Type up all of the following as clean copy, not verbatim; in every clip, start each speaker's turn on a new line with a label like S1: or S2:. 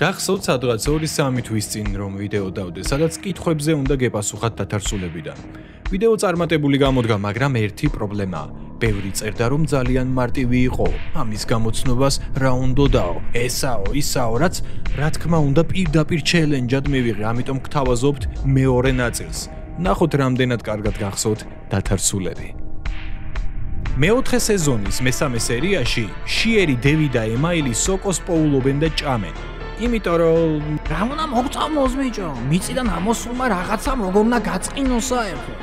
S1: გახსოვთ სადღაც 2-3 თვის წინ რომ ვიდეო დავდე, სადაც კითხვებზე უნდა გეპასუხათ დათარსულებიდან. ვიდეო წარმატებული გამოდგა, მაგრამ ერთი პრობლემაა. ბევრი წერდა რომ ძალიან მარტივი იყო. ამის გამოცნობას რა უნდაო, ესაო, ისაო, რაც რა თქმა უნდა პირდაპირ ჩელენჯად მივიღე, ამიტომ გთავაზობთ მეორე ნაწილს. ნახოთ რამდენად კარგად გახსოვთ დათარსულები. მეოთხე სეზონის მესამე სერიაში შიერი, დევი და ემაილი სოკოს პოულობენ და ჭამენ. იმიტომ რომ
S2: რა უნდა მოგწამოს ბიჭო, მიწიდან ამოსულმა რაღაცამ როგორ უნდა გაწყინოს საერთოდ.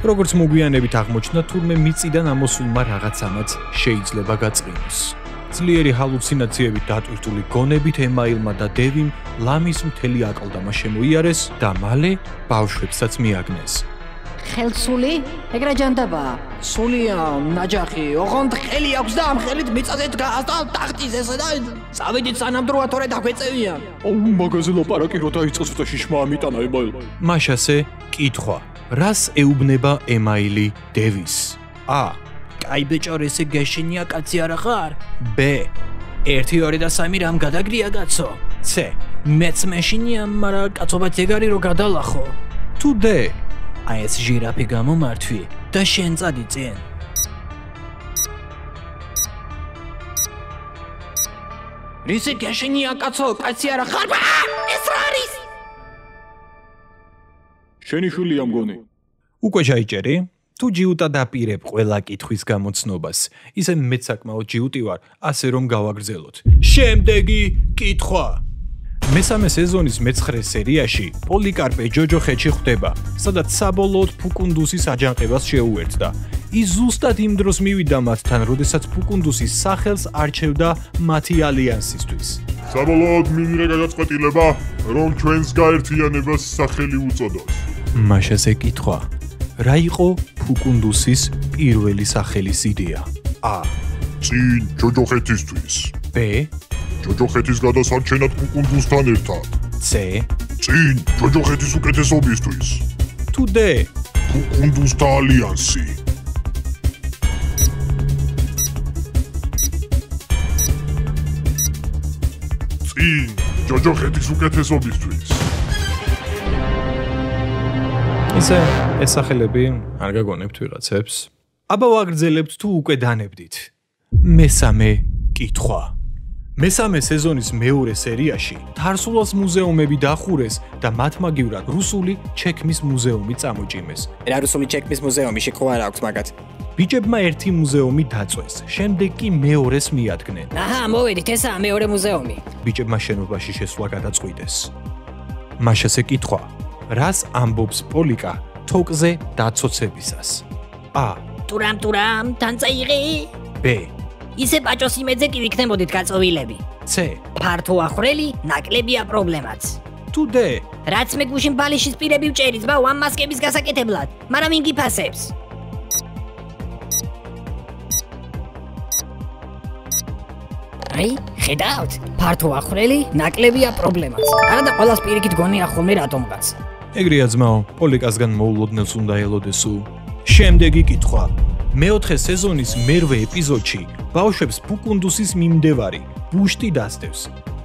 S1: როგორც მოგვიანებით აღმოჩნდა, თურმე მიწიდან ამოსულმა რაღაცამაც შეიძლება გაწყინოს. ძლიერი ჰალუცინაციებით დატვირთული გონებით ემაილმა და დევიმ ლამის მთელი აკლდამა შემოიარეს და მალე ბავშვებსაც მიაგნეს.
S2: ხელსული? ეგრე ჯანდაბაა. სულია, ნაჯახი, ოღონდ ხელი აქვს და ამ ხელით მიწაზე დგას და ტახტის ესე და წავედით სანამ დროა თორე დაგვეწევიან.
S3: მაგაზე ლაპარაკი რო დაიწყოს და შიშმა ამიტანა ემაილმა.
S1: მაშასე კითხვა. რას ეუბნება ემაილი დევის? A.
S2: კაი ბეჭორ, ესე გეშინია კაცი არა ხარ?
S1: B.
S2: 1, 2 და 3 რამ გადაგრია კაცო?
S1: C.
S2: მეც მეშინია, მაგრამ კაცობაც ეგარი რო გადალახო.
S1: თუ D.
S2: აი ეს ჟირაფი გამომართვი და შენ წადიწენ. რისი გეშინია კაცო, კაცი არა ხარ? ეს რა არის?
S3: შენი შვილია მგონი.
S1: უკვე ჩაიჭერი? თუ ჯიუტა დაპირებ ყველა კითხვის გამოცნობას, ისე მეც საკმაოდ ჯიუტი ვარ, ასე რომ გავაგრძელოთ. შემდეგი კითხვა. მესამე სეზონის მე-9 სერიაში პოლიკარპე ჯოჯოხეთში ხვდება, სადაც საბოლოოდ ფუკუნდუსის აჯანყებას შეუერთდა. ის ზუსტად იმ დროს მივიდა მათთან, როდესაც ფუკუნდუსის სახელს არჩევდა მათი ალიანსისთვის.
S4: საბოლოოდ მიიღე გადაწყვეტილება, რომ ჩვენს გაერთიანებას სახელი უწოდოს.
S1: მაშასე კითხვა. რა იყო ფუკუნდუსის პირველი სახელის იდეა? A.
S4: წინ ჯოჯოხეთისთვის.
S1: B.
S4: ჯოჯოხეთის გადასარჩენად ფუკუნდუსთან ერთად.
S1: C.
S4: წინ ჯოჯოხეთის უკეთესობისთვის.
S1: თუ D.
S4: ფუკუნდუსთა ალიანსი. წინ ჯოჯოხეთის უკეთესობისთვის.
S1: ისე ეს სახელები არ გაგონებთ ვიღაცებს? აბა ვაგრძელებთ თუ უკვე დანებდით. მესამე კითხვა. მესამე სეზონის მეორე სერიაში თარსულას მუზეუმები დახურეს და მათ მაგივრად რუსული ჩექმის მუზეუმი წამოჭიმეს.
S2: რა რუსული ჩექმის მუზეუმი შეკო არ აქვს მაგათ?
S1: ბიჭებმა ერთი მუზეუმი დაწვეს, შემდეგ კი მეორეს მიადგნენ.
S2: აჰა, მოვედით, ესაა მეორე მუზეუმი.
S1: ბიჭებმა შენობაში შესვლა გადაწყვიტეს. მაშასე კითხვა. რას ამბობს პოლიკა თოკზე დაცოცებისას? A.
S2: ტურამ, თან წაიღე?
S1: B.
S2: ისე პაჭოს იმედზე კი ვიქნებოდით გაწოვილები.
S1: C.
S2: ფართო ახრელი, ნაკლებია პრობლემაც.
S1: თუ D.
S2: რაც მე გუშინ ბალიშის პირები ვჭერიც ბავ ამ მასკების გასაკეთებლად, მაგრამ ვინ გიფასებს? აი, ხედავთ? ფართო ახრელი, ნაკლებია პრობლემაც. არა და ყველას პირიქით გონია ხოლმე რატომღაც.
S1: ეგრეა ძმაო, პოლიკასგან მოულოდნელს უნდა ელოდესო. შემდეგი კითხვა. მეოთხე სეზონის მერვე ეპიზოდში ბავშვებს ფუკუნდუსის მიმდევარი ბუშტი დასდევს.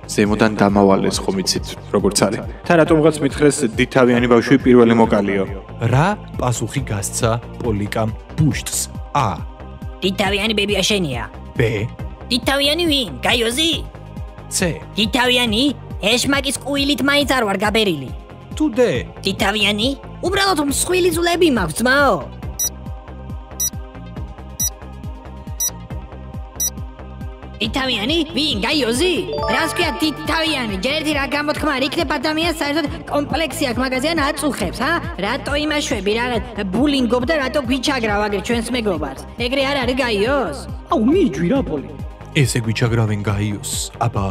S3: ზემოდან დამავალეს ხომ იცით, როგორც არის. თა რატომღაც მითხრეს დითავიანი ბავშვი პირველი მოკალიო.
S1: რა პასუხი გასცა პოლიკამ ბუშტს? A.
S2: დითავიანი ბებია შენია.
S1: B.
S2: დითავიანი ვინ? გაიოზი?
S1: C.
S2: დითავიანი? ეშმაკის ყუილით მაინც არ ვარ გაბერილი.
S1: თუ D.
S2: დითავიანი? უბრალოდ მსხვილი ძვლები მაქვს ძმაო. დითავიანი? ვინ? გაიოზი? რას ქვია დითავიანი? ჯერ ერთი რა გამოთქმა არ იქნება ადამიანს საერთოდ კომპლექსი აქვს მაგაზე ან აწუხებს, ჰა? რატო იმაშვები რაღაც ბულინგობ და რატო გვიჩაგრავ აგერ ჩვენს მეგობარს? ეგრე არ არის გაიოს? აუ მიჯვი რა პოლი.
S1: ესე გვიჩაგრავენ გაიოს, აბა.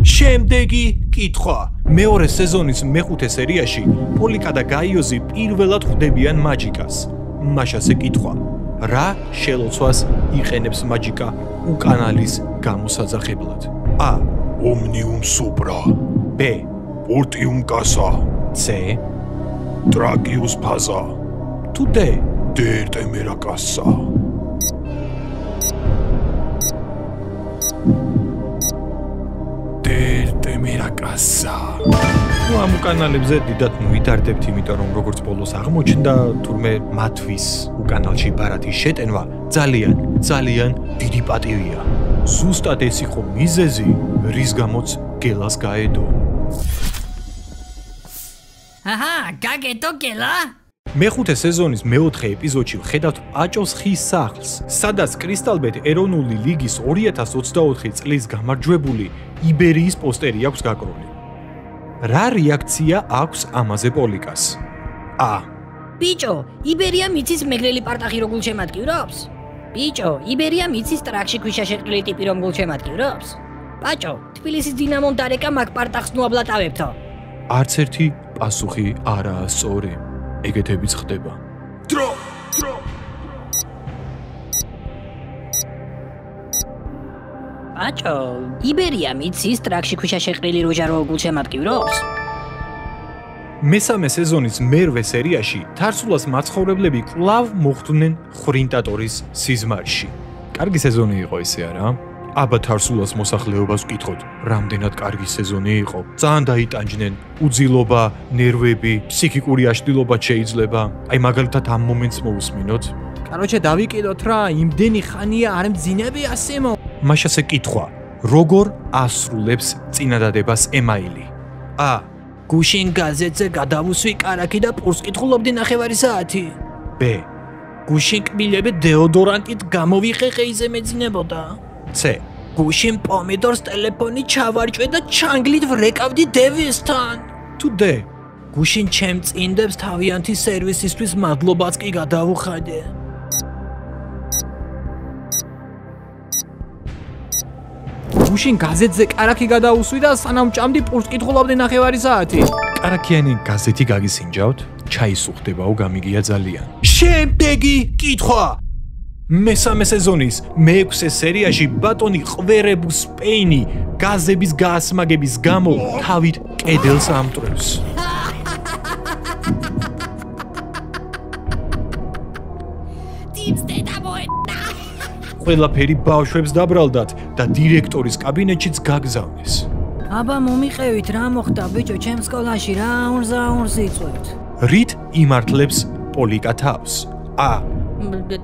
S1: შემდეგი კითხვა. მეორე სეზონის მე-5 სერიაში პოლიკა და გაიოზი პირველად ხვდებიან მაჯიკას. მაშასე კითხვა. რა შელოცვას იყენებს მაჯიკა უკანალის გამოსაძახებლად? A.
S4: ომნიუმ სუპრა.
S1: B.
S4: პორტიუმ კასა.
S1: C.
S4: ტრაკიუს ფაზა.
S1: თუ D.
S4: დერტემერა კასა.
S1: მერაკასა. ნუ ამ უკანალებზე დიდად მივიდარდებთ, იმიტომ რომ როგორც ბოლოს აღმოჩნდა, თურმე მათთვის უკანალში ბარათის შეტენვა ძალიან დიდი პატივია. ზუსტად ეს იყო მიზეზი, რის გამოც გელას გაედო.
S2: აჰა, გაგედო გელა?
S1: მეხუთე სეზონის მეოთხე ეპიზოდში ვხედავთ პაჭოს ხის სახლს, სადაც კრისტალბეთ ეროვნული ლიგის 2024 წლის გამარჯვებული იბერიის პოსტერი აქვს გაკრული. რა რეაქცია აქვს ამაზე პოლიკას?
S2: ბიჭო, იბერია მიცის მეგრელი პარტახი რო გულშემატკივრობს? ბიჭო, იბერია მიცის ტრაქში ქვიშაშეყრილი ტიპი რომ გულშემატკივრობს? ბაჭო, თბილისის დინამომ დარეკა მაგ პარტახს ნუ აბლატავებთო.
S1: არც ერთი პასუხი არაა სწორი. ეგეთებიც ხდება. დრო.
S2: ბაჭო, იბერია მიცის ტრაქში ქვიშაშეყრილი როჟა რო გულშემატკივრობს?
S1: მესამე სეზონის მერვე სერიაში თარსულას მაცხოვრებლები კვლავ მოხვდნენ ხრინტატორის სიზმარში. კარგი სეზონი იყო ესე არა? აბა თარსულას მოსახლეობას ვკითხოთ, რამდენად კარგი სეზონი იყო. ძალიან დაიტანჯნენ, უძილობა, ნერვები, ფსიქიკური აშლილობა შეიძლება. აი მაგალითად ამ მომენტს მოусმინოთ.
S5: კაროჩე დავიკიდოთ რა, იმდენი ხანია არ მძინები ასემო.
S1: მაშასე კითხვა, როგორ ასრულებს წინადადებას ემაილი?
S5: გუშინ გაზეთზე გადავუსვი კარაკი და პურს კითხულობდი ნახევარი საათი.
S1: ბ.
S5: გუშინ კბილები დეოდორანტით გამოვიხე იზე მეძინებოდა.
S1: C.
S5: გუშინ პომიდორს ტელეფონი ჩავარჭვე და ჩანგლით ვრეკავდი დევისთან.
S1: თუ D.
S5: გუშინ ჩემ წინდებს თავიანთი სერვისისთვის მადლობაც კი გადავუხადე. გუშინ გაზეთზე კარაკი გადავუსვი და სანამ ჭამდი პურს კითხულობდი ნახევარი საათი.
S1: კარაკიანი გაზეთი გაგისინჯავთ? ჩაისუხდებაო, გამიგია ძალიან.
S5: შემდეგი კითხვა.
S1: მესამე სეზონის მეექვსე სერიაში ბატონი ყვერებუს სპეინი გაზების გაასმაგების გამო თავით კედელს ამტვრევს. ყველაფერი ბავშვებს დაბრალდათ და დირექტორის კაბინეტშიც გაგზავნეს.
S2: აბა მომიყევით, რა მოხდა ბიჭო, ჩემ სკოლაში რა უნზაუნს იწვევთ?
S1: რით იმართლებს პოლიკა თავს?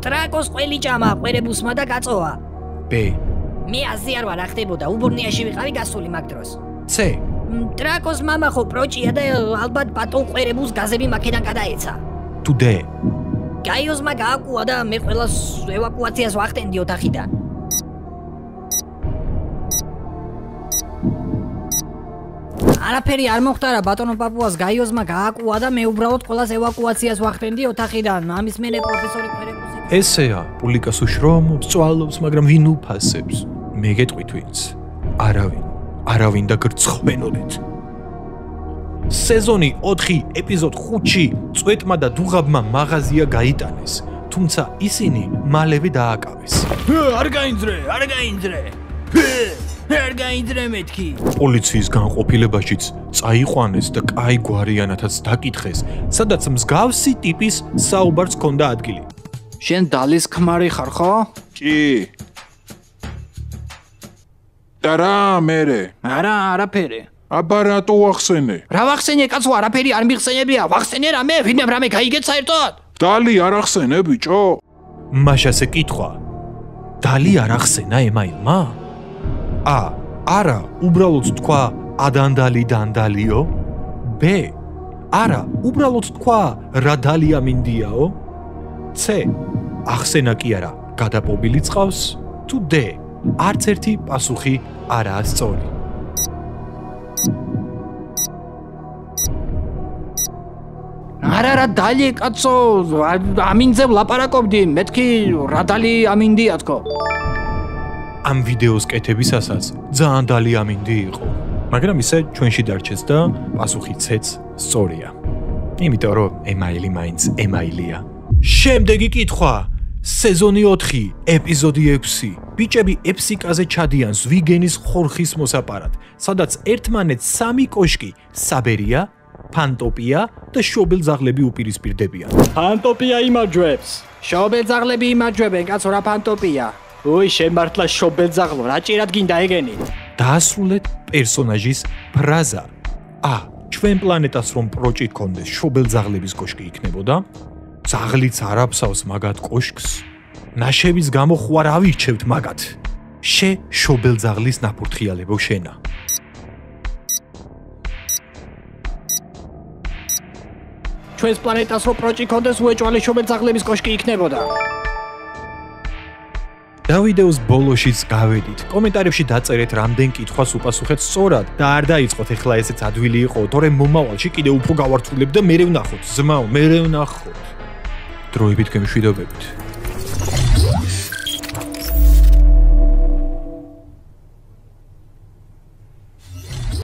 S2: ტრაკოს ყველი ჭამა, ყვერებუსმა და გაწოვა.
S1: B.
S2: მე აზი არ ვარ, ახდებოდა, უბორნიაში ვიყავი გასული მაგ დროს.
S1: C.
S2: ტრაკოს მამა ხო პროჭია და ალბათ ბატონ ყვერებუს გაზები მაქედან გადაეცა.
S1: თუ D.
S2: გაიოზმა გააკუა და მე ყველას ევაკუაციას ვახტენდი ოთახიდან. არაფერი არ მოხდა რა, ბატონო პაპუას გაიოზმა გააკუა და მე უბრალოდ ყველას ევაკუაციას ვახტენდი ოთახიდან. ამის მერე პროფესორი ყვერებუსი
S1: ესეა, პოლიკას უშრომობს, წვალობს, მაგრამ ვინ უფასებს? მე გეტყვით ვინც? არავინ და გრცხვენოდეთ. სეზონი 4 ეპიზოდ 5-ში წვეტმა და დუღაბმა მაღაზია გაიტანეს, თუმცა ისინი მალევე დააკავეს.
S5: არ გაინძრე. არ გაინძრე მეთქი.
S1: პოლიციის განყოფილებაშიც წაიყვანეს და კაი გვარიანათაც დაკითხეს, სადაც მსგავსი ტიპის საუბარს ჰქონდა ადგილი.
S5: შენ დალის ქმარი ხარ ხო?
S3: ჭი. და რა მერე?
S5: არაფერი.
S3: აბა რატო ვახსენე?
S5: რა ვახსენე კაცო, არაფერი არ მიხსენებია. ვახსენე რამე, ვინმე რამე გაიგეთ საერთოდ?
S3: დალი არ ახსენე ბიჭო?
S1: მაშასე კითხვა. დალი არ ახსენა ემაილმა? არა, უბრალოდ თქვა ადანდალი დანდალიო? B. არა, უბრალოდ თქვა რა დალია მინდიაო? C. ახსენა კი არა, გადაპობილი წყავს? თუ D. არც ერთი პასუხი არაა სწორი.
S5: არა დალი კაცო, ამინძე ვლაპარაკობდი, მეთქი რა დალი ამინდია თქო.
S1: ამ ვიდეოს კეთებისასაც ძალიან დალი ამინდი იყო, მაგრამ ისე ჩვენში დარჩეს და პასუხი C-ც სწორია. იმიტომ რომ ემაილი მაინც ემაილია. შემდეგი კითხვა. სეზონი 4, ეპიზოდი 6. ბიჭები ეფსიკაზე ჩადიან ზვიგენის ხორხის მოსაპარად, სადაც ერთმანეთს 3 კოშკი, საბერია, ფანტოპია და შობელძაღლები უპირისპირდებიან.
S5: ფანტოპია იმარჯვებს. შობელძაღლები იმარჯვებენ, კაცო რა ფანტოპია. ой, შემართლა შობელძაღლო, რა ჭირად გინდა ეგენი?
S1: დაასრულეთ პერსონაჟის ფრაზა. ჩვენ პლანეტას რომ პროჭი გქონდეს, შობელძაღლების კოშკი იქნებოდა. ძაღლიც არ აფსავს მაგათ კოშკს. ნაშების გამო ხო არ ავირჩევთ მაგათ. შობელძაღლის ნაფურთხიალებო შენა.
S5: ჩვენს პლანეტას რო პროჭი გქონდეს, უეჭვალი შობელძაღლების კოშკი იქნებოდა.
S1: და ვიდეოს ბოლოშიც გავედით. კომენტარებში დაწერეთ რამდენ კითხვას უპასუხეთ სწორად და არ დაიწყოთ ეხლა ესეც ადვილი იყო, თორემ მომავალში კიდე უფრო გავართულებ და მერე ვნახოთ. ზმაო, მერე ვნახოთ. დროებით გემშვიდობებით.